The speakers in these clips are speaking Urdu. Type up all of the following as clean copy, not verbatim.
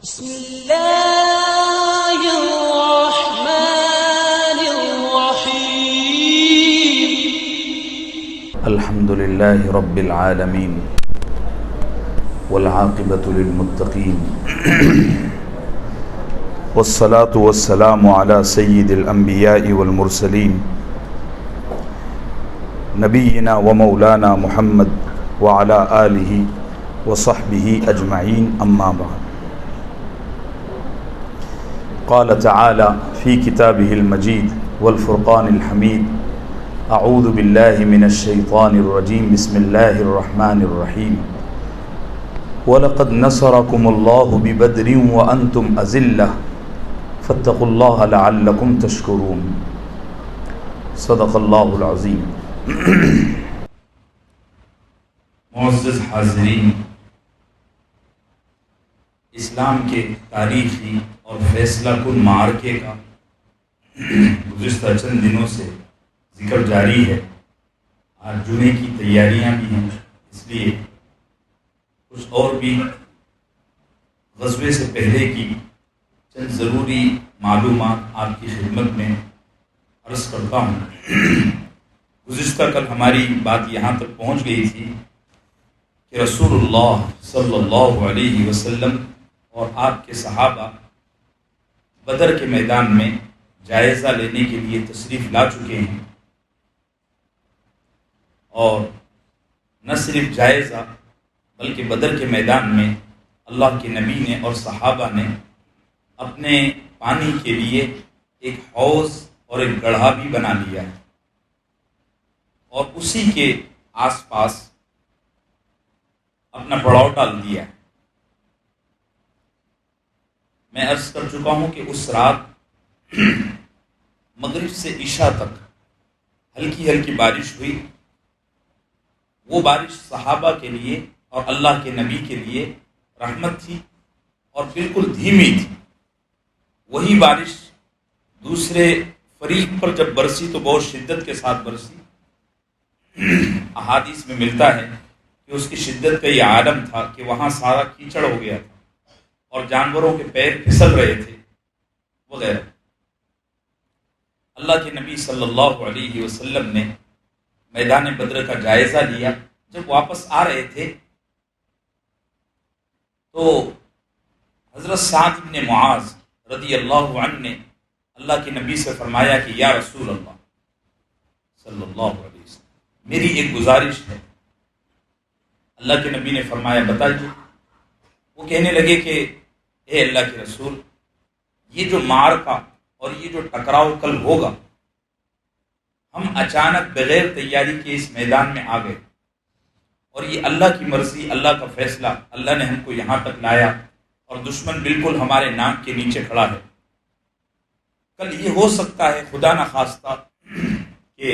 بسم الله الرحمن الرحيم الحمد لله رب العالمين والعاقبة للمتقين والصلاة والسلام على سيد الأنبياء والمرسلين نبينا ومولانا محمد وعلى آله وصحبه أجمعين أما بعد قال تعالى في كتابه المجيد والفرقان الحميد أعوذ بالله من الشيطان الرجيم بسم الله الرحمن الرحيم وَلَقَدْ نَصَرَكُمُ اللَّهُ بِبَدْرٍ وَأَنْتُمْ أَذِلَّةٌ فَاتَّقُوا اللَّهَ لَعَلَّكُمْ تَشْكُرُونَ صدق اللہ العظیم۔ معزز حاضرین، اسلام کے تاریخی اور فیصلہ کن معرکے کا گزشتہ چند دنوں سے ذکر جاری ہے۔ آج جمعے کی تیاریاں بھی ہیں، اس لیے کچھ اور بھی غزوے سے پہلے کی چند ضروری معلومات آپ کی خدمت میں عرض کرتا ہوں۔ گزشتہ کل ہماری بات یہاں تک پہنچ گئی تھی کہ رسول اللہ صلی اللہ علیہ وسلم اور آپ کے صحابہ بدر کے میدان میں جائزہ لینے کے لیے تشریف لا چکے ہیں، اور نہ صرف جائزہ بلکہ بدر کے میدان میں اللہ کے نبی نے اور صحابہ نے اپنے پانی کے لیے ایک حوض اور ایک گڑھا بھی بنا لیا ہے، اور اسی کے آس پاس اپنا پڑاؤ ڈال دیا ہے۔ میں عرض کر چکا ہوں کہ اس رات مغرب سے عشاء تک ہلکی ہلکی بارش ہوئی۔ وہ بارش صحابہ کے لیے اور اللہ کے نبی کے لیے رحمت تھی، اور بالکل دھیمی تھی۔ وہی بارش دوسرے فریق پر جب برسی تو بہت شدت کے ساتھ برسی۔ احادیث میں ملتا ہے کہ اس کی شدت کا یہ عالم تھا کہ وہاں سارا کیچڑ ہو گیا تھا اور جانوروں کے پیر پھسل رہے تھے وغیرہ۔ اللہ کے نبی صلی اللہ علیہ وسلم نے میدان بدر کا جائزہ لیا۔ جب واپس آ رہے تھے تو حضرت سعد بن معاذ رضی اللہ عنہ نے اللہ کے نبی سے فرمایا کہ یا رسول اللہ صلی اللہ علیہ وسلم، میری ایک گزارش ہے۔ اللہ کے نبی نے فرمایا بتائیے۔ وہ کہنے لگے کہ اے اللہ کے رسول، یہ جو معرکہ اور یہ جو ٹکراؤ کل ہوگا، ہم اچانک بغیر تیاری کے اس میدان میں آ گئے، اور یہ اللہ کی مرضی، اللہ کا فیصلہ، اللہ نے ہم کو یہاں تک لایا، اور دشمن بالکل ہمارے ناک کے نیچے کھڑا ہے۔ کل یہ ہو سکتا ہے خدا نہ خواستہ کہ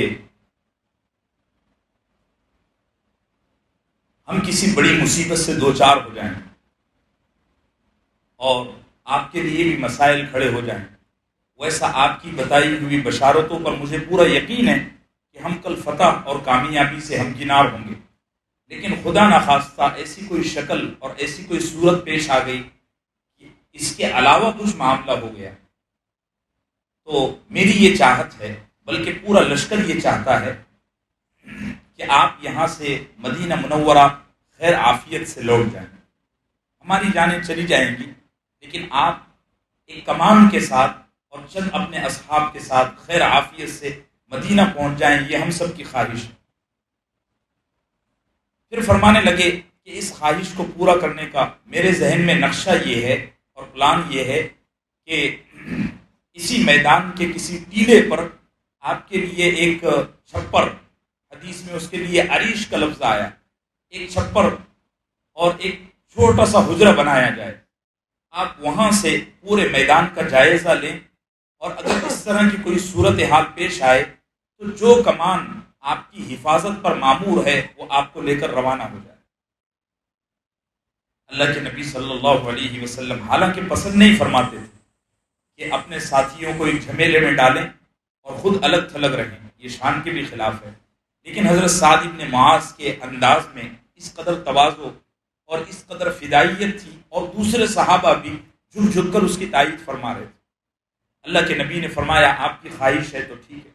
ہم کسی بڑی مصیبت سے دوچار ہو جائیں اور آپ کے لیے بھی مسائل کھڑے ہو جائیں۔ ویسا آپ کی بتائی ہوئی بشارتوں پر مجھے پورا یقین ہے کہ ہم کل فتح اور کامیابی سے ہمکنار ہوں گے، لیکن خدا نخواستہ ایسی کوئی شکل اور ایسی کوئی صورت پیش آ گئی کہ اس کے علاوہ کچھ معاملہ ہو گیا، تو میری یہ چاہت ہے، بلکہ پورا لشکر یہ چاہتا ہے کہ آپ یہاں سے مدینہ منورہ خیر عافیت سے لوٹ جائیں۔ ہماری جانیں چلی جائیں گی، لیکن آپ ایک کمان کے ساتھ اور چند اپنے اصحاب کے ساتھ خیر عافیت سے مدینہ پہنچ جائیں، یہ ہم سب کی خواہش ہے۔ پھر فرمانے لگے کہ اس خواہش کو پورا کرنے کا میرے ذہن میں نقشہ یہ ہے اور پلان یہ ہے کہ اسی میدان کے کسی ٹیلے پر آپ کے لیے ایک چھپر، حدیث میں اس کے لیے عریش کا لفظ آیا، ایک چھپر اور ایک چھوٹا سا حجرہ بنایا جائے۔ آپ وہاں سے پورے میدان کا جائزہ لیں، اور اگر اس طرح کی کوئی صورتحال پیش آئے تو جو کمان آپ کی حفاظت پر مامور ہے وہ آپ کو لے کر روانہ ہو جائے۔ اللہ کے نبی صلی اللہ علیہ وسلم حالانکہ پسند نہیں فرماتے تھے کہ اپنے ساتھیوں کو ایک جھمیلے میں ڈالیں اور خود الگ تھلگ رہیں، یہ شان کے بھی خلاف ہے، لیکن حضرت سعد بن معاذ کے انداز میں اس قدر تواضع اور اس قدر فدائیت تھی، اور دوسرے صحابہ بھی جھک جھک کر اس کی تائید فرما رہے تھے۔ اللہ کے نبی نے فرمایا آپ کی خواہش ہے تو ٹھیک ہے۔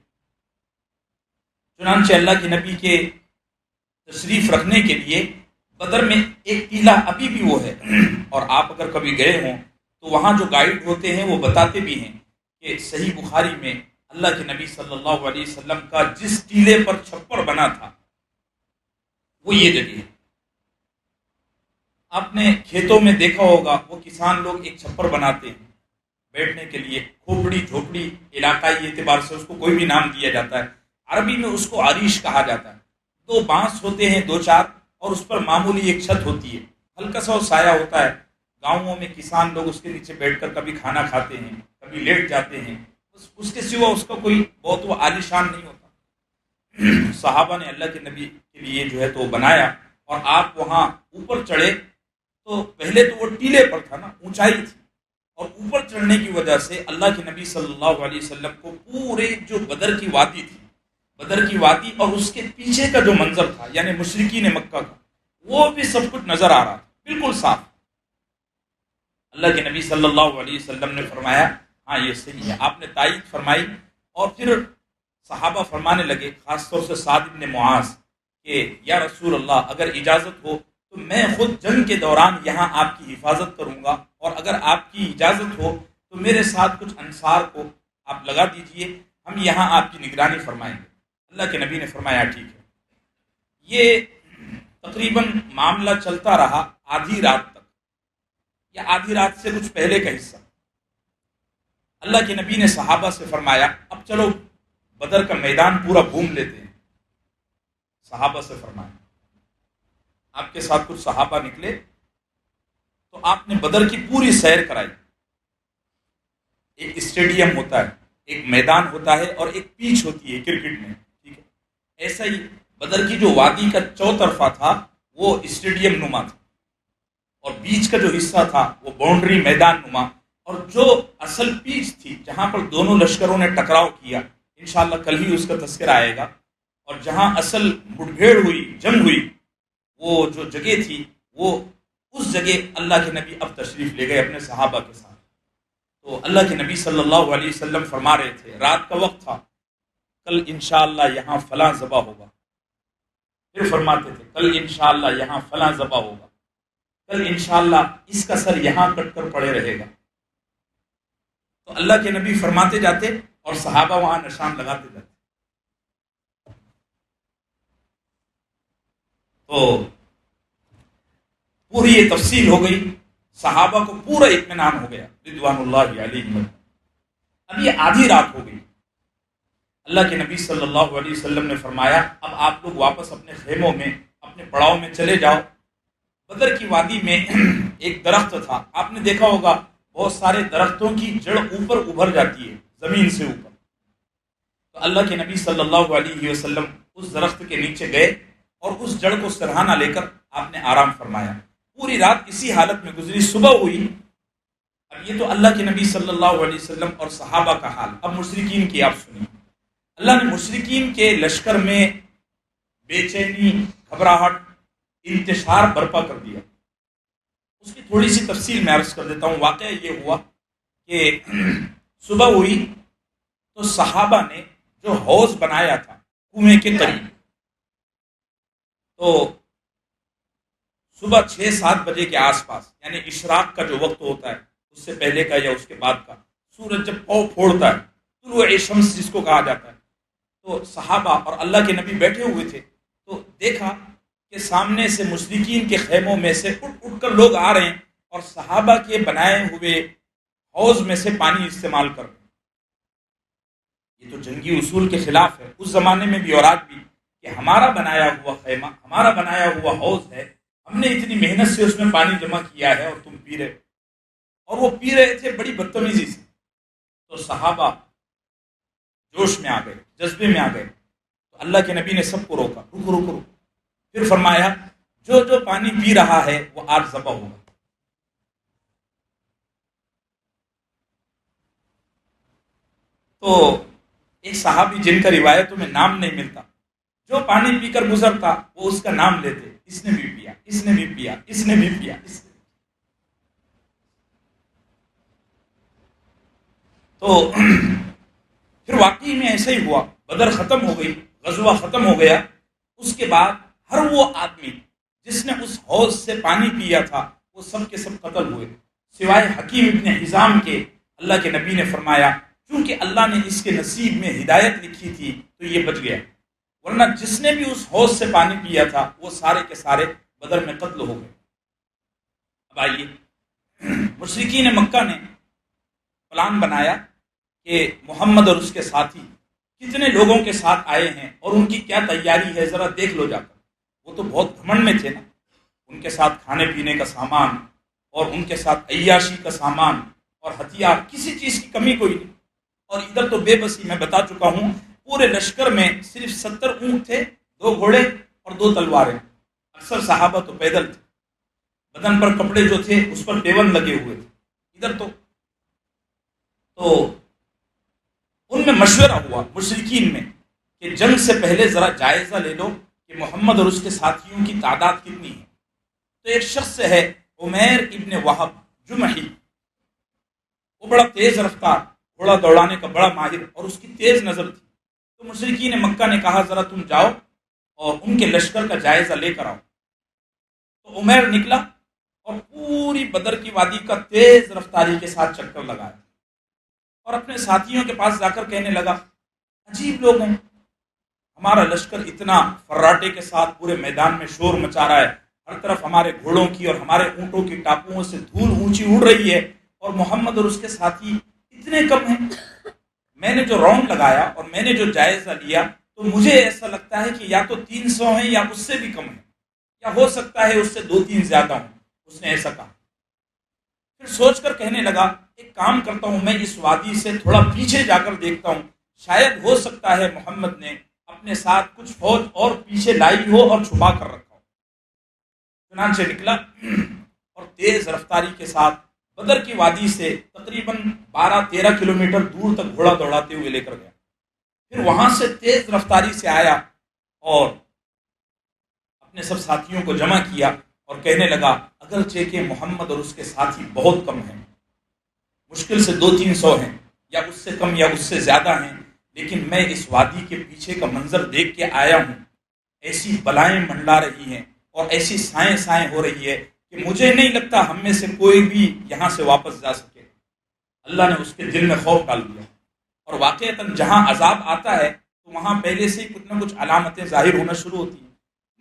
چنانچہ اللہ کے نبی کے تشریف رکھنے کے لیے بدر میں ایک ٹیلا ابھی بھی وہ ہے، اور آپ اگر کبھی گئے ہوں تو وہاں جو گائیڈ ہوتے ہیں وہ بتاتے بھی ہیں کہ صحیح بخاری میں اللہ کے نبی صلی اللہ علیہ وسلم کا جس ٹیلے پر چھپر بنا تھا وہ یہ جگہ ہے۔ آپ نے کھیتوں میں دیکھا ہوگا وہ کسان لوگ ایک چھپر بناتے ہیں بیٹھنے کے لیے، کھوپڑی جھوپڑی علاقائی اعتبار سے اس کو کوئی بھی نام دیا جاتا ہے، عربی میں اس کو عریش کہا جاتا ہے۔ دو بانس ہوتے ہیں، دو چار، اور اس پر معمولی ایک چھت ہوتی ہے، ہلکا سا سایہ ہوتا ہے۔ گاؤں میں کسان لوگ اس کے نیچے بیٹھ کر کبھی کھانا کھاتے ہیں، کبھی لیٹ جاتے ہیں، اس کے سوا اس کا کوئی بہت وہ عالیشان نہیں ہوتا۔ صحابہ نے اللہ کے نبی کے لیے جو ہے تو بنایا، اور آپ وہاں اوپر چڑھے تو پہلے تو وہ ٹیلے پر تھا نا، اونچائی تھی، اور اوپر چڑھنے کی وجہ سے اللہ کے نبی صلی اللہ علیہ وسلم کو پورے جو بدر کی وادی تھی، بدر کی وادی اور اس کے پیچھے کا جو منظر تھا یعنی مشرکین مکہ کا، وہ بھی سب کچھ نظر آ رہا تھا، بالکل صاف۔ اللہ کے نبی صلی اللہ علیہ وسلم نے فرمایا ہاں یہ صحیح ہے، آپ نے تائید فرمائی، اور پھر صحابہ فرمانے لگے، خاص طور سے سعد بن معاذ، کہ یا رسول اللہ اگر اجازت ہو تو میں خود جنگ کے دوران یہاں آپ کی حفاظت کروں گا، اور اگر آپ کی اجازت ہو تو میرے ساتھ کچھ انصار کو آپ لگا دیجئے، ہم یہاں آپ کی نگرانی فرمائیں گے۔ اللہ کے نبی نے فرمایا ٹھیک ہے۔ یہ تقریباً معاملہ چلتا رہا آدھی رات تک، یا آدھی رات سے کچھ پہلے کا حصہ۔ اللہ کے نبی نے صحابہ سے فرمایا اب چلو بدر کا میدان پورا گھوم لیتے ہیں۔ صحابہ سے فرمایا، آپ کے ساتھ کچھ صحابہ نکلے تو آپ نے بدر کی پوری سیر کرائی۔ ایک اسٹیڈیم ہوتا ہے، ایک میدان ہوتا ہے، اور ایک پیچ ہوتی ہے کرکٹ میں، ٹھیک ہے؟ ایسا ہی بدر کی جو وادی کا چوطرفہ تھا وہ اسٹیڈیم نما تھا، اور بیچ کا جو حصہ تھا وہ باؤنڈری میدان نما، اور جو اصل پیچ تھی جہاں پر دونوں لشکروں نے ٹکراؤ کیا، انشاءاللہ کل ہی اس کا تذکرہ آئے گا، اور جہاں اصل مٹ بھیڑ ہوئی، جنگ ہوئی، وہ جو جگہ تھی، وہ اس جگہ اللہ کے نبی اب تشریف لے گئے اپنے صحابہ کے ساتھ۔ تو اللہ کے نبی صلی اللہ علیہ وسلم فرما رہے تھے، رات کا وقت تھا، کل انشاءاللہ یہاں فلاں ذبح ہوگا۔ پھر فرماتے تھے کل انشاءاللہ یہاں فلاں ذبح ہوگا، کل انشاءاللہ اس کا سر یہاں کٹ کر پڑے رہے گا۔ تو اللہ کے نبی فرماتے جاتے اور صحابہ وہاں نشان لگاتے جاتے۔ تو پوری یہ تفصیل ہو گئی، صحابہ کو پورا اطمینان ہو گیا رضوان اللہ علیہم۔ اب یہ آدھی رات ہو گئی، اللہ کے نبی صلی اللہ علیہ وسلم نے فرمایا اب آپ لوگ واپس اپنے خیموں میں، اپنے پڑاؤ میں چلے جاؤ۔ بدر کی وادی میں ایک درخت تھا، آپ نے دیکھا ہوگا بہت سارے درختوں کی جڑ اوپر ابھر جاتی ہے زمین سے اوپر، تو اللہ کے نبی صلی اللہ علیہ وسلم اس درخت کے نیچے گئے اور اس جڑ کو سرہانہ لے کر آپ نے آرام فرمایا۔ پوری رات اسی حالت میں گزری، صبح ہوئی۔ اب یہ تو اللہ کے نبی صلی اللہ علیہ وسلم اور صحابہ کا حال، اب مشرکین کی آپ سنیے۔ اللہ نے مشرکین کے لشکر میں بے چینی، گھبراہٹ، انتشار برپا کر دیا۔ اس کی تھوڑی سی تفصیل میں عرض کر دیتا ہوں۔ واقعہ یہ ہوا کہ صبح ہوئی تو صحابہ نے جو حوض بنایا تھا کنویں کے قریب، تو صبح 6-7 بجے کے آس پاس، یعنی اشراق کا جو وقت ہوتا ہے اس سے پہلے کا یا اس کے بعد کا، سورج جب پاؤں پھوڑتا ہے، طلوع شمس جس کو کہا جاتا ہے، تو صحابہ اور اللہ کے نبی بیٹھے ہوئے تھے، تو دیکھا کہ سامنے سے مشرکین کے خیموں میں سے اٹھ اٹھ کر لوگ آ رہے ہیں اور صحابہ کے بنائے ہوئے حوض میں سے پانی استعمال کر رہے ہیں۔ یہ تو جنگی اصول کے خلاف ہے، اس زمانے میں بھی اور آج بھی، کہ ہمارا بنایا ہوا خیمہ، ہمارا بنایا ہوا حوض ہے، ہم نے اتنی محنت سے اس میں پانی جمع کیا ہے اور تم پی رہے، اور وہ پی رہے تھے بڑی بدتمیزی سے۔ تو صحابہ جوش میں آ گئے، جذبے میں آ گئے، تو اللہ کے نبی نے سب کو روکا، رکو رکو رکو، پھر فرمایا جو جو پانی پی رہا ہے وہ آج ذبح ہوگا۔ تو ایک صحابی جن کا روایتوں میں نام نہیں ملتا، جو پانی پی کر گزرتا وہ اس کا نام لیتے، اس نے بھی پیا، اس نے بھی پیا، اس نے بھی پیا، اس نے۔ تو پھر واقعی میں ایسا ہی ہوا، بدر ختم ہو گئی، غزوہ ختم ہو گیا۔ اس کے بعد ہر وہ آدمی جس نے اس حوض سے پانی پیا تھا وہ سب کے سب قتل ہوئے، سوائے حکیم ابن حزام کے۔ اللہ کے نبی نے فرمایا چونکہ اللہ نے اس کے نصیب میں ہدایت لکھی تھی تو یہ بچ گیا، ورنہ جس نے بھی اس حوض سے پانی پیا تھا وہ سارے کے سارے بدر میں قتل ہو گئے۔ اب آئیے، مشرکین مکہ نے پلان بنایا کہ محمد اور اس کے ساتھی کتنے لوگوں کے ساتھ آئے ہیں اور ان کی کیا تیاری ہے ذرا دیکھ لو جا کر۔ وہ تو بہت گھمنڈ میں تھے نا، ان کے ساتھ کھانے پینے کا سامان اور ان کے ساتھ عیاشی کا سامان اور ہتھیار، کسی چیز کی کمی کوئی نہیں۔ اور ادھر تو بے بسی، میں بتا چکا ہوں، پورے لشکر میں صرف 70 اونٹ تھے، 2 گھوڑے اور 2 تلواریں، اکثر صحابہ تو پیدل تھے، بدن پر کپڑے جو تھے اس پر پیون لگے ہوئے تھے۔ ادھر تو ان میں مشورہ ہوا مشرکین میں کہ جنگ سے پہلے ذرا جائزہ لے لو کہ محمد اور اس کے ساتھیوں کی تعداد کتنی ہے۔ تو ایک شخص ہے عمیر ابن وہب جمحی، وہ بڑا تیز رفتار، گھوڑا دوڑانے کا بڑا ماہر اور اس کی تیز نظر تھی۔ تو مشرکین مکہ نے کہا ذرا تم جاؤ اور ان کے لشکر کا جائزہ لے کر آؤ۔ تو عمیر نکلا اور پوری بدر کی وادی کا تیز رفتاری کے ساتھ چکر لگایا اور اپنے ساتھیوں کے پاس جا کر کہنے لگا عجیب لوگ ہیں، ہمارا لشکر اتنا فراٹے کے ساتھ پورے میدان میں شور مچا رہا ہے، ہر طرف ہمارے گھوڑوں کی اور ہمارے اونٹوں کی ٹاپوؤں سے دھول اونچی اڑ رہی ہے اور محمد اور اس کے ساتھی اتنے کم ہیں۔ میں نے جو راؤنڈ لگایا اور میں نے جو جائزہ لیا تو مجھے ایسا لگتا ہے کہ یا تو 300 ہیں یا اس سے بھی کم ہیں، یا ہو سکتا ہے اس سے 2-3 زیادہ ہوں۔ اس نے ایسا کہا، پھر سوچ کر کہنے لگا ایک کام کرتا ہوں، میں اس وادی سے تھوڑا پیچھے جا کر دیکھتا ہوں، شاید ہو سکتا ہے محمد نے اپنے ساتھ کچھ فوج اور پیچھے لائی ہو اور چھپا کر رکھا ہو۔ چنانچہ نکلا اور تیز رفتاری کے ساتھ بدر کی وادی سے تقریباً 12-13 کلومیٹر دور تک گھوڑا دوڑاتے ہوئے لے کر گیا۔ پھر وہاں سے تیز رفتاری سے آیا اور اپنے سب ساتھیوں کو جمع کیا اور کہنے لگا اگرچہ کہ محمد اور اس کے ساتھی بہت کم ہیں، مشکل سے 200-300 ہیں یا اس سے کم یا اس سے زیادہ ہیں، لیکن میں اس وادی کے پیچھے کا منظر دیکھ کے آیا ہوں، ایسی بلائیں منڈلا رہی ہیں اور ایسی سائیں سائیں ہو رہی ہے کہ مجھے نہیں لگتا ہم میں سے کوئی بھی یہاں سے واپس جا سکے۔ اللہ نے اس کے دل میں خوف ڈال دیا، اور واقعتاً جہاں عذاب آتا ہے تو وہاں پہلے سے ہی کچھ نہ کچھ علامتیں ظاہر ہونا شروع ہوتی ہیں۔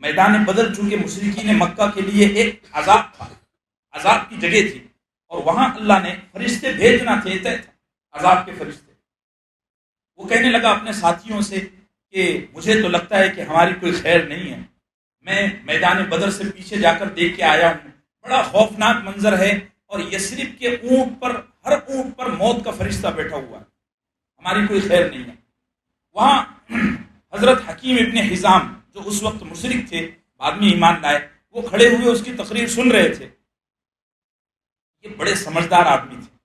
میدان بدر چونکہ مشرکین مکہ کے لیے ایک عذاب تھا، عذاب کی جگہ تھی، اور وہاں اللہ نے فرشتے بھیجنا تھے، طے تھا عذاب کے فرشتے۔ وہ کہنے لگا اپنے ساتھیوں سے کہ مجھے تو لگتا ہے کہ ہماری کوئی خیر نہیں ہے، میں میدان بدر سے پیچھے جا کر دیکھ کے آیا ہوں، بڑا خوفناک منظر ہے، اور یثرب کے اونٹ پر، ہر اونٹ پر موت کا فرشتہ بیٹھا ہوا ہے، ہماری کوئی خیر نہیں ہے۔ وہاں حضرت حکیم ابن حزام جو اس وقت مشرک تھے، بعد میں ایمان لائے، وہ کھڑے ہوئے اس کی تقریر سن رہے تھے۔ یہ بڑے سمجھدار آدمی تھے،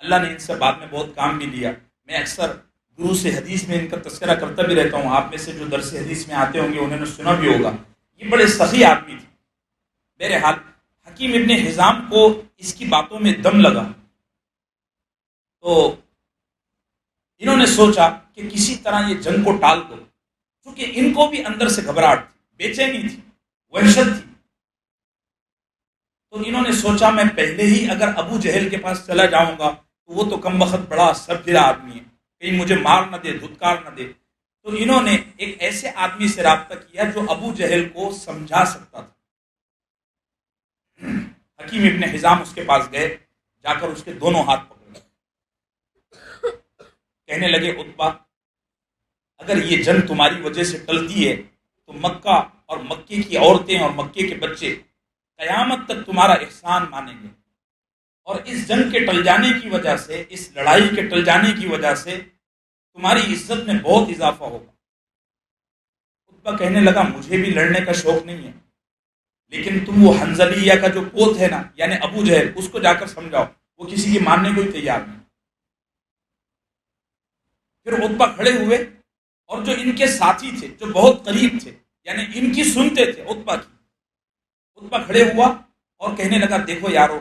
اللہ نے ان سے بعد میں بہت کام بھی لیا۔ میں اکثر دروس حدیث میں ان کا تذکرہ کرتا بھی رہتا ہوں، آپ میں سے جو درس حدیث میں آتے ہوں گے انہوں نے سنا بھی ہوگا، یہ بڑے سخی آدمی تھے۔ بہرحال حکیم ابن حزام کو اس کی باتوں میں دم لگا، تو انہوں نے سوچا کہ کسی طرح یہ جنگ کو ٹال دو، کیونکہ ان کو بھی اندر سے گھبراہٹ تھی، بے چینی تھی، وحشت تھی۔ تو انہوں نے سوچا میں پہلے ہی اگر ابو جہل کے پاس چلا جاؤں گا تو وہ تو کم وقت بڑا سرفرا آدمی ہے، کہیں مجھے مار نہ دے، دھتکار نہ دے۔ تو انہوں نے ایک ایسے آدمی سے رابطہ کیا جو ابو جہل کو سمجھا سکتا تھا۔ حکیم ابن حزام اس کے پاس گئے، جا کر اس کے دونوں ہاتھ پکڑے، کہنے لگے عتبہ اگر یہ جنگ تمہاری وجہ سے ٹلتی ہے تو مکہ اور مکے کی عورتیں اور مکے کے بچے قیامت تک تمہارا احسان مانیں گے، اور اس جنگ کے ٹل جانے کی وجہ سے، اس لڑائی کے ٹل جانے کی وجہ سے تمہاری عزت میں بہت اضافہ ہوگا۔ عتبہ کہنے لگا مجھے بھی لڑنے کا شوق نہیں ہے، لیکن تم وہ حنظلیہ کا جو پوت ہے نا، یعنی ابو جہل، اس کو جا کر سمجھاؤ، وہ کسی کی ماننے کو ہی تیار نہیں۔ پھر عتبہ کھڑے ہوئے اور جو ان کے ساتھی تھے، جو بہت قریب تھے، یعنی ان کی سنتے تھے عتبہ کی، عتبہ کھڑے ہوا اور کہنے لگا دیکھو یارو،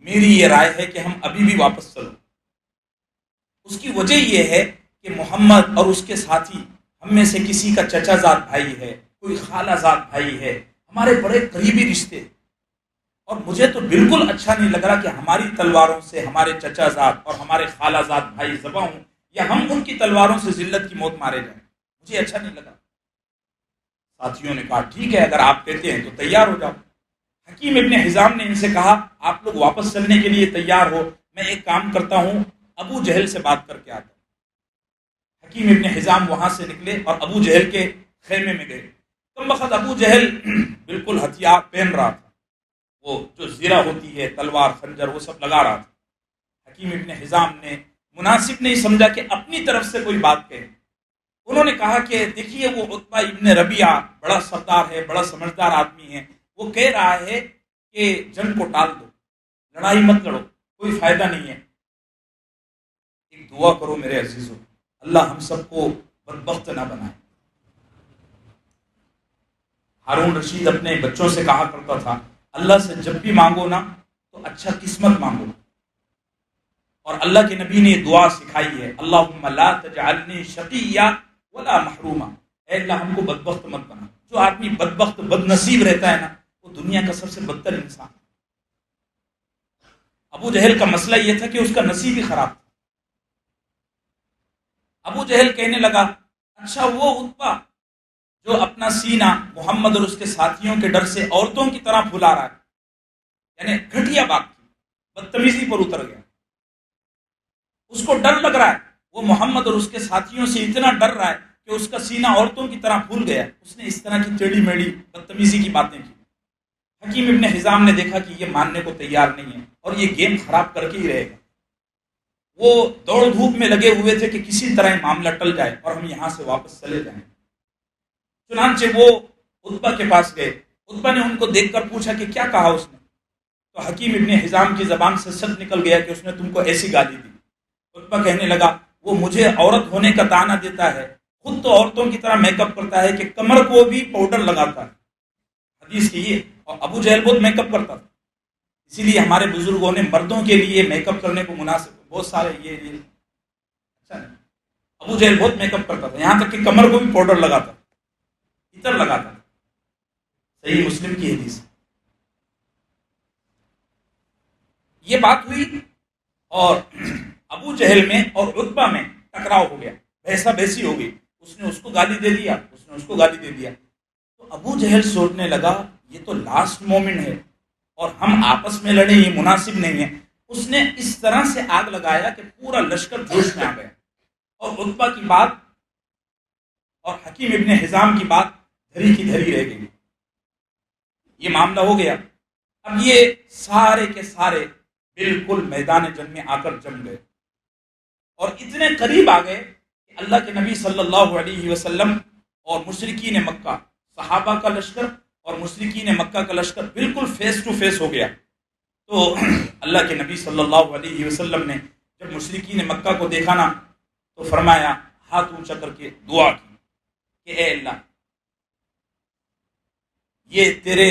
میری یہ رائے ہے کہ ہم ابھی بھی واپس چلو، اس کی وجہ یہ ہے کہ محمد اور اس کے ساتھی ہم میں سے کسی کا چچا زاد بھائی ہے، کوئی خالہ زاد بھائی ہے، ہمارے بڑے قریبی رشتے، اور مجھے تو بالکل اچھا نہیں لگ رہا کہ ہماری تلواروں سے ہمارے چچا زاد اور ہمارے خالہ زاد بھائی ذبح ہوں یا ہم ان کی تلواروں سے ذلت کی موت مارے جائیں، مجھے اچھا نہیں لگا۔ ساتھیوں نے کہا ٹھیک ہے، اگر آپ کہتے ہیں تو تیار ہو جاؤ۔ حکیم ابن حزام نے ان سے کہا آپ لوگ واپس چلنے کے لیے تیار ہو، میں ایک کام کرتا ہوں، ابو جہل سے بات کر کے آتا ہوں۔ حکیم ابن حزام وہاں سے نکلے اور ابو جہل کے خیمے میں گئے۔ کم وقت ابو جہل بالکل ہتھیار پہن رہا تھا، وہ جو زرہ ہوتی ہے، تلوار خنجر، وہ سب لگا رہا تھا۔ حکیم ابن حزام نے مناسب نہیں سمجھا کہ اپنی طرف سے کوئی بات کہے۔ انہوں نے کہا کہ دیکھیے وہ عتبہ ابن ربیعہ بڑا سردار ہے، بڑا سمجھدار آدمی ہے، وہ کہہ رہا ہے کہ جنگ کو ٹال دو، لڑائی مت لڑو، کوئی فائدہ نہیں ہے۔ ایک دعا کرو میرے عزیزوں، اللہ ہم سب کو بدبخت نہ بنائے۔ ہارون رشید اپنے بچوں سے کہا کرتا تھا اللہ سے جب بھی مانگو نا تو اچھا قسمت مانگو، اور اللہ کے نبی نے یہ دعا سکھائی ہے، اللہم لا تجعلنی شقیا ولا محروما، اے اللہ ہم کو بدبخت مت بنا۔ جو آدمی بدبخت بد نصیب رہتا ہے نا وہ دنیا کا سب سے بدتر انسان۔ ابو جہل کا مسئلہ یہ تھا کہ اس کا نصیب ہی خراب تھا۔ ابو جہل کہنے لگا اچھا وہ عتبہ جو اپنا سینہ محمد اور اس کے ساتھیوں کے ڈر سے عورتوں کی طرح پھلا رہا ہے، یعنی گھٹیا بات کی، بدتمیزی پر اتر گیا، اس کو ڈر لگ رہا ہے، وہ محمد اور اس کے ساتھیوں سے اتنا ڈر رہا ہے کہ اس کا سینہ عورتوں کی طرح پھول گیا، اس نے اس طرح کی ٹیڑھی میڑھی بدتمیزی کی باتیں کی۔ حکیم ابن حزام نے دیکھا کہ یہ ماننے کو تیار نہیں ہے اور یہ گیم خراب کر کے ہی رہے گا۔ وہ دوڑ دھوپ میں لگے ہوئے تھے کہ کسی طرح معاملہ ٹل جائے اور ہم یہاں سے واپس چلے جائیں۔ چنانچہ وہ عتبہ کے پاس گئے، عتبہ نے ان کو دیکھ کر پوچھا کہ کیا کہا اس نے، تو حکیم ابن حزام کی زبان سے سچ نکل گیا کہ اس نے تم کو ایسی گالی دی۔ عتبہ کہنے لگا وہ مجھے عورت ہونے کا دعویٰ دیتا ہے، خود تو عورتوں کی طرح میک اپ کرتا ہے کہ کمر کو بھی پاؤڈر لگاتا ہے، حدیث کی یہ، اور ابو جہل بہت میک اپ کرتا تھا، اسی لیے ہمارے بزرگوں نے مردوں کے لیے میک اپ کرنے کو مناسب بہت سارے یہ اچھا نہیں، ابو جہل بہت میک اپ کرتا تھا، یہاں تک کہ کمر کو بھی پاؤڈر لگاتا، عطر لگاتا، صحیح مسلم کی حدیث۔ یہ بات ہوئی اور ابو جہل میں اور عتبہ میں ٹکراؤ ہو گیا، بحثہ بحثی ہو گئی، اس نے اس کو گالی دے دیا، اس نے اس کو گالی دے دیا۔ تو ابو جہل سوچنے لگا یہ تو لاسٹ مومنٹ ہے اور ہم آپس میں لڑیں یہ مناسب نہیں ہے۔ اس نے اس طرح سے آگ لگایا کہ پورا لشکر جوش میں آ گیا، اور عتبہ کی بات اور حکیم ابن حزام کی بات دھری کی دھری رہ گئی۔ یہ معاملہ ہو گیا، اب یہ سارے کے سارے بالکل میدان جنگ میں آ کر جم گئے اور اتنے قریب آ گئے کہ اللہ کے نبی صلی اللہ علیہ وسلم اور مشرکین مکہ، صحابہ کا لشکر اور مشرکین مکہ کا لشکر بالکل فیس ٹو فیس ہو گیا۔ تو اللہ کے نبی صلی اللہ علیہ وسلم نے جب مشرکین مکہ کو دیکھا نا تو فرمایا، ہاتھ اونچا کر کے دعا کی کہ اے اللہ، یہ تیرے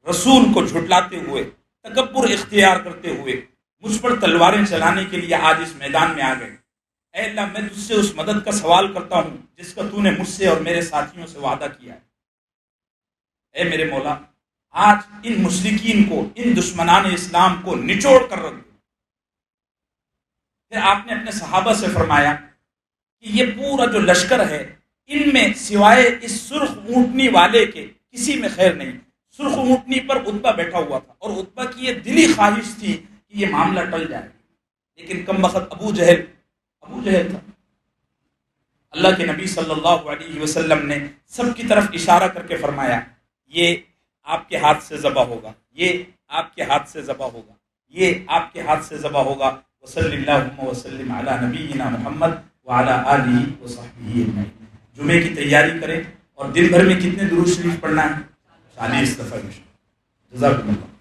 رسول کو جھٹلاتے ہوئے، تکبر اختیار کرتے ہوئے مجھ پر تلواریں چلانے کے لیے آج اس میدان میں آ گئے، اے اللہ میں تجھ سے اس مدد کا سوال کرتا ہوں جس کا تو نے مجھ سے اور میرے ساتھیوں سے وعدہ کیا ہے۔ اے میرے مولا، آج ان مشرکین کو، ان دشمنان اسلام کو نچوڑ کر رکھ دو۔ پھر آپ نے اپنے صحابہ سے فرمایا کہ یہ پورا جو لشکر ہے ان میں سوائے اس سرخ اونٹنی والے کے کسی میں خیر نہیں۔ سرخ اونٹنی پر عتبہ بیٹھا ہوا تھا اور عتبہ کی یہ دلی خواہش تھی کہ یہ معاملہ ٹل جائے، لیکن کم وقت ابو جہل تھا۔ اللہ کے نبی صلی اللہ علیہ وسلم نے سب کی طرف اشارہ کر کے فرمایا، یہ آپ کے ہاتھ سے ذبح ہوگا، یہ آپ کے ہاتھ سے ذبح ہوگا، یہ آپ کے ہاتھ سے ذبح ہوگا۔ وصلی اللہ وسلم علی نبینا محمد وعلی آلہ وصحبہ اجمعین۔ جمعے کی تیاری کریں اور دن بھر میں کتنے درود شریف پڑھنا ہے؟ 40 دفعہ۔ جزاکم اللہ۔